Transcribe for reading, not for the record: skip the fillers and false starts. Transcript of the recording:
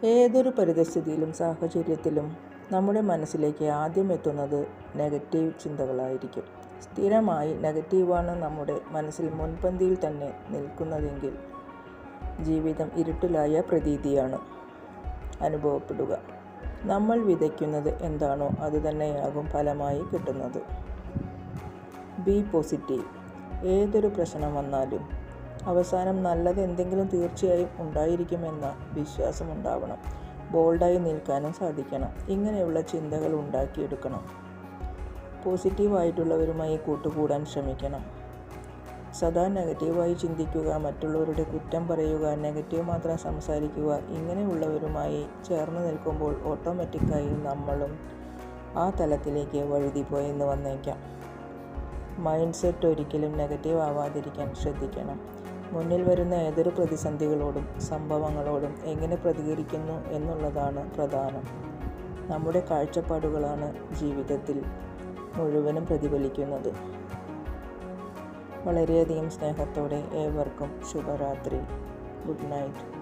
ഏതൊരു പരിതസ്ഥിതിയിലും സാഹചര്യത്തിലും നമ്മുടെ മനസ്സിലേക്ക് ആദ്യം എത്തുന്നത് നെഗറ്റീവ് ചിന്തകളായിരിക്കും. സ്ഥിരമായി നെഗറ്റീവാണ് നമ്മുടെ മനസ്സിൽ മുൻപന്തിയിൽ തന്നെ നിൽക്കുന്നതെങ്കിൽ ജീവിതം ഇരുട്ടിലായ പ്രതീതിയാണ് അനുഭവപ്പെടുക. നമ്മൾ വിതയ്ക്കുന്നത് എന്താണോ അതുതന്നെയാകും ഫലമായി കിട്ടുന്നത്. B positive. ഏതൊരു പ്രശ്നം വന്നാലും അവസാനം നല്ലത് എന്തെങ്കിലും തീർച്ചയായും ഉണ്ടായിരിക്കുമെന്ന വിശ്വാസമുണ്ടാവണം. ബോൾഡായി നിൽക്കാനും സാധിക്കണം. ഇങ്ങനെയുള്ള ചിന്തകൾ ഉണ്ടാക്കിയെടുക്കണം. പോസിറ്റീവായിട്ടുള്ളവരുമായി കൂട്ടുകൂടാൻ ശ്രമിക്കണം. സദാ നെഗറ്റീവായി ചിന്തിക്കുക, മറ്റുള്ളവരുടെ കുറ്റം പറയുക, നെഗറ്റീവ് മാത്രം സംസാരിക്കുക, ഇങ്ങനെയുള്ളവരുമായി ചേർന്ന് നിൽക്കുമ്പോൾ ഓട്ടോമാറ്റിക്കായി നമ്മളും ആ തലത്തിലേക്ക് വഴുതിപ്പോയെന്ന് വന്നേക്കാം. മൈൻഡ് സെറ്റ് ഒരിക്കലും നെഗറ്റീവ് ആവാതിരിക്കാൻ ശ്രദ്ധിക്കണം. മുന്നിൽ വരുന്ന ഏതൊരു പ്രതിസന്ധികളോടും സംഭവങ്ങളോടും എങ്ങനെ പ്രതികരിക്കുന്നു എന്നുള്ളതാണ് പ്രധാനം. നമ്മുടെ കാഴ്ചപ്പാടുകളാണ് ജീവിതത്തിൽ മുഴുവനും പ്രതിഫലിക്കുന്നത്. വളരെയധികം സ്നേഹത്തോടെ ഏവർക്കും ശുഭരാത്രി. Good night.